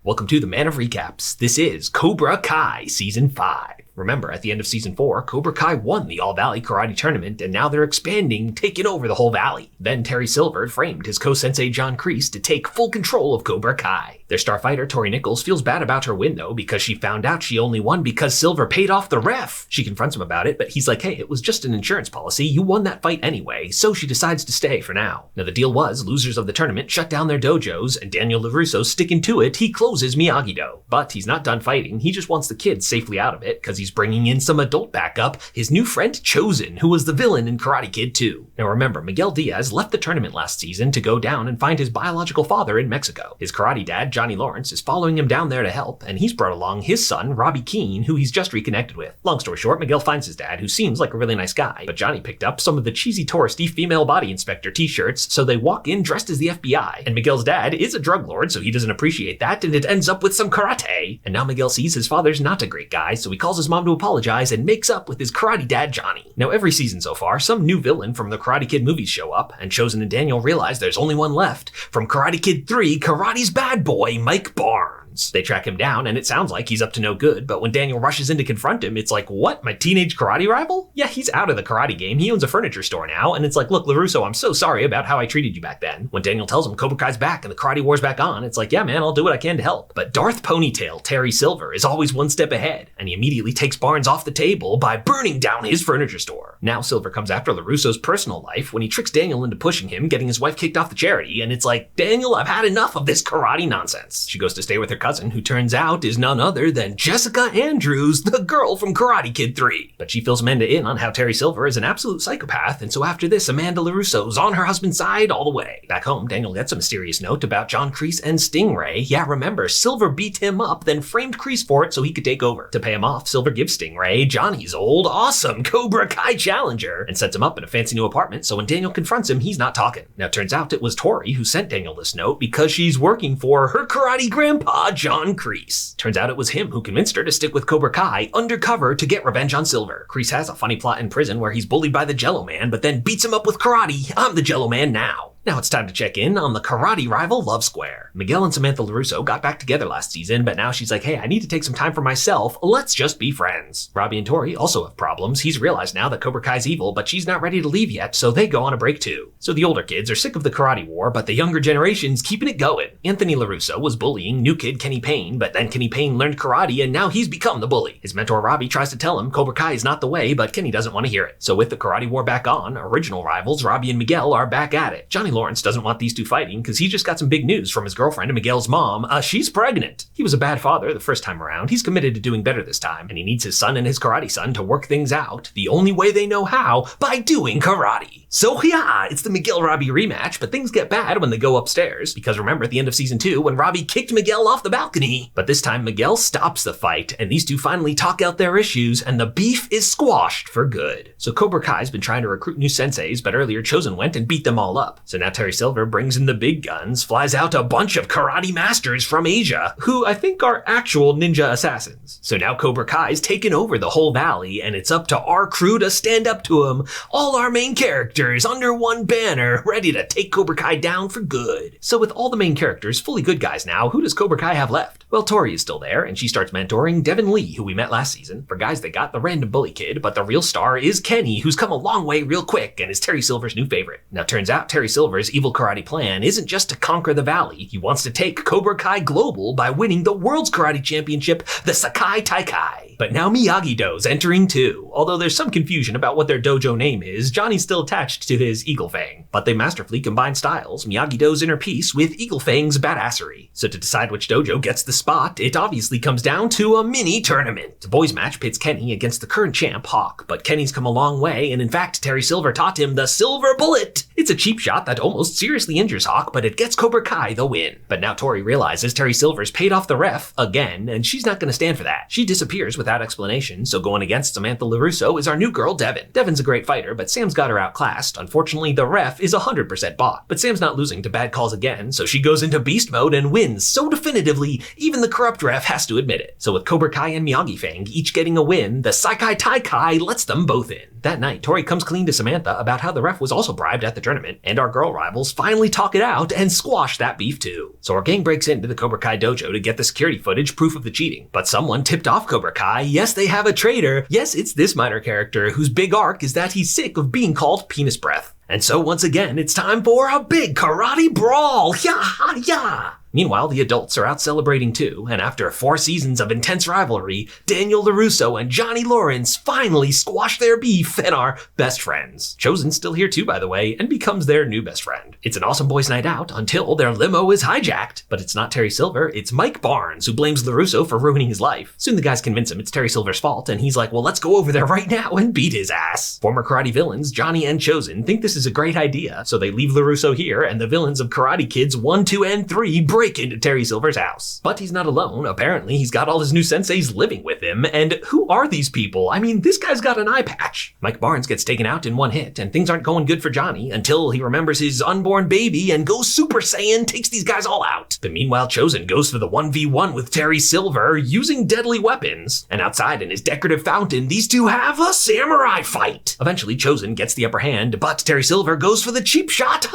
Welcome to the Man of Recaps. This is Cobra Kai Season 5. Remember, at the end of Season 4, Cobra Kai won the All-Valley Karate Tournament, and now they're expanding, taking over the whole valley. Then Terry Silver framed his co-sensei John Kreese to take full control of Cobra Kai. Their star fighter, Tori Nichols, feels bad about her win, though, because she found out she only won because Silver paid off the ref. She confronts him about it, but he's like, hey, it was just an insurance policy. You won that fight anyway, so she decides to stay for now. Now, the deal was, losers of the tournament shut down their dojos, and Daniel LaRusso sticking to it, he closes Miyagi-Do. But he's not done fighting, he just wants the kids safely out of it, because he's bringing in some adult backup, his new friend Chosen, who was the villain in Karate Kid 2. Now remember, Miguel Diaz left the tournament last season to go down and find his biological father in Mexico. His karate dad, Johnny Lawrence, is following him down there to help, and he's brought along his son, Robbie Keane, who he's just reconnected with. Long story short, Miguel finds his dad, who seems like a really nice guy, but Johnny picked up some of the cheesy touristy female body inspector t-shirts, so they walk in dressed as the FBI, and Miguel's dad is a drug lord, so he doesn't appreciate that, and it ends up with some karate. And now Miguel sees his father's not a great guy, so he calls his mom to apologize and makes up with his karate dad, Johnny. Now every season so far, some new villain from the Karate Kid movies show up, and Chosen and Daniel realize there's only one left. From Karate Kid 3, Karate's bad boy, Mike Barnes. They track him down, and it sounds like he's up to no good, but when Daniel rushes in to confront him, it's like, what, my teenage karate rival? Yeah, he's out of the karate game, he owns a furniture store now, and it's like, look, LaRusso, I'm so sorry about how I treated you back then. When Daniel tells him Cobra Kai's back and the karate war's back on, it's like, yeah man, I'll do what I can to help. But Darth Ponytail, Terry Silver, is always one step ahead, and he immediately takes Barnes off the table by burning down his furniture store. Now Silver comes after LaRusso's personal life when he tricks Daniel into pushing him, getting his wife kicked off the charity, and it's like, Daniel, I've had enough of this karate nonsense. She goes to stay with her cousin, who turns out is none other than Jessica Andrews, the girl from Karate Kid 3. But she fills Amanda in on how Terry Silver is an absolute psychopath, and so after this, Amanda LaRusso's on her husband's side all the way. Back home, Daniel gets a mysterious note about John Kreese and Stingray. Yeah, remember, Silver beat him up, then framed Kreese for it so he could take over. To pay him off, Silver gives Stingray Johnny's old, awesome Cobra Kai challenger, and sets him up in a fancy new apartment, so when Daniel confronts him, he's not talking. Now, turns out it was Tori who sent Daniel this note because she's working for her karate grandpa, John Kreese. Turns out it was him who convinced her to stick with Cobra Kai undercover to get revenge on Silver. Kreese has a funny plot in prison where he's bullied by the Jello Man, but then beats him up with karate. I'm the Jello Man now. Now it's time to check in on the karate rival Love Square. Miguel and Samantha LaRusso got back together last season, but now she's like, hey, I need to take some time for myself. Let's just be friends. Robbie and Tori also have problems. He's realized now that Cobra Kai's evil, but she's not ready to leave yet, so they go on a break too. So the older kids are sick of the karate war, but the younger generation's keeping it going. Anthony LaRusso was bullying new kid Kenny Payne, but then Kenny Payne learned karate and now he's become the bully. His mentor Robbie tries to tell him Cobra Kai is not the way, but Kenny doesn't want to hear it. So with the karate war back on, original rivals Robbie and Miguel are back at it. Johnny Lawrence doesn't want these two fighting because he just got some big news from his girlfriend and Miguel's mom. She's pregnant. He was a bad father the first time around. He's committed to doing better this time, and he needs his son and his karate son to work things out the only way they know how, by doing karate. So yeah, it's the Miguel-Robbie rematch, but things get bad when they go upstairs, because remember at the end of season 2 when Robbie kicked Miguel off the balcony. But this time Miguel stops the fight, and these two finally talk out their issues, and the beef is squashed for good. So Cobra Kai's been trying to recruit new senseis, but earlier Chosen went and beat them all up. So now Terry Silver brings in the big guns, flies out a bunch of karate masters from Asia, who I think are actual ninja assassins. So now Cobra Kai's taken over the whole valley, and it's up to our crew to stand up to him. All our main characters under one banner, ready to take Cobra Kai down for good. So with all the main characters fully good guys now, who does Cobra Kai have left? Well, Tori is still there, and she starts mentoring Devin Lee, who we met last season. For guys, they got the random bully kid, but the real star is Kenny, who's come a long way real quick and is Terry Silver's new favorite. Now, turns out Terry Silver's evil karate plan isn't just to conquer the valley. He wants to take Cobra Kai global by winning the World's Karate Championship, the Sakai Taikai. But now Miyagi-Do's entering too. Although there's some confusion about what their dojo name is, Johnny's still attached to his Eagle Fang. But they masterfully combine styles, Miyagi-Do's inner peace with Eagle Fang's badassery. So to decide which dojo gets the spot, it obviously comes down to a mini tournament. The boys match pits Kenny against the current champ, Hawk, but Kenny's come a long way, and in fact, Terry Silver taught him the Silver Bullet. It's a cheap shot that almost seriously injures Hawk, but it gets Cobra Kai the win. But now Tori realizes Terry Silver's paid off the ref again, and she's not gonna stand for that. She disappears without explanation, so going against Samantha LaRusso is our new girl, Devin. Devin's a great fighter, but Sam's got her outclassed. Unfortunately, the ref is 100% bot, but Sam's not losing to bad calls again, so she goes into beast mode and wins so definitively, even the corrupt ref has to admit it. So with Cobra Kai and Miyagi Fang each getting a win, the Sakai Taikai lets them both in. That night, Tori comes clean to Samantha about how the ref was also bribed at the tournament, and our girl rivals finally talk it out and squash that beef too. So our gang breaks into the Cobra Kai dojo to get the security footage proof of the cheating, but someone tipped off Cobra Kai. Yes, they have a traitor. Yes, it's this minor character whose big arc is that he's sick of being called penis breath. And so once again, it's time for a big karate brawl. Yeah. Meanwhile, the adults are out celebrating too, and after 4 seasons of intense rivalry, Daniel LaRusso and Johnny Lawrence finally squash their beef and are best friends. Chosen's still here too, by the way, and becomes their new best friend. It's an awesome boys' night out until their limo is hijacked. But it's not Terry Silver, it's Mike Barnes who blames LaRusso for ruining his life. Soon the guys convince him it's Terry Silver's fault, and he's like, well, let's go over there right now and beat his ass. Former karate villains, Johnny and Chosen, think this is a great idea, so they leave LaRusso here, and the villains of Karate Kids 1, 2, and 3 break into Terry Silver's house. But he's not alone. Apparently, he's got all his new senseis living with him, and who are these people? I mean, this guy's got an eye patch. Mike Barnes gets taken out in one hit, and things aren't going good for Johnny until he remembers his unborn baby and goes Super Saiyan, takes these guys all out. But meanwhile, Chosen goes for the 1v1 with Terry Silver using deadly weapons, and outside in his decorative fountain, these two have a samurai fight. Eventually, Chosen gets the upper hand, but Terry Silver goes for the cheap shot.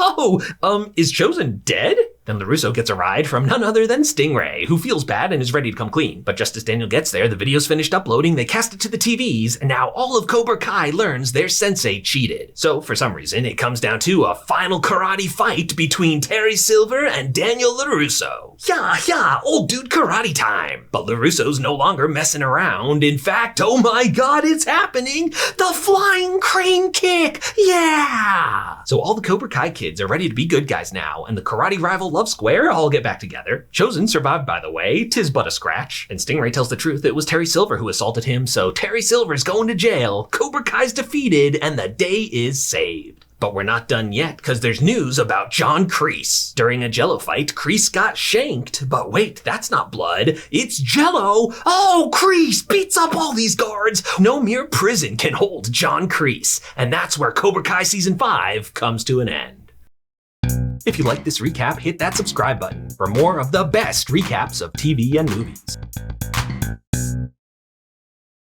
Is Chosen dead? Then LaRusso gets a ride from none other than Stingray, who feels bad and is ready to come clean. But just as Daniel gets there, the video's finished uploading, they cast it to the TVs, and now all of Cobra Kai learns their sensei cheated. So for some reason, it comes down to a final karate fight between Terry Silver and Daniel LaRusso. Yeah, old dude karate time. But LaRusso's no longer messing around. In fact, oh my god, it's happening! The flying crane kick! Yeah! So all the Cobra Kai kids are ready to be good guys now, and the karate rival Love Square all get back together. Chosen survived, by the way, 'tis but a scratch. And Stingray tells the truth, it was Terry Silver who assaulted him, so Terry Silver's going to jail, Cobra Kai's defeated, and the day is saved. But we're not done yet, because there's news about John Kreese. During a Jello fight, Kreese got shanked. But wait, that's not blood, it's Jello! Oh, Kreese beats up all these guards! No mere prison can hold John Kreese. And that's where Cobra Kai Season 5 comes to an end. If you like this recap, hit that subscribe button for more of the best recaps of TV and movies.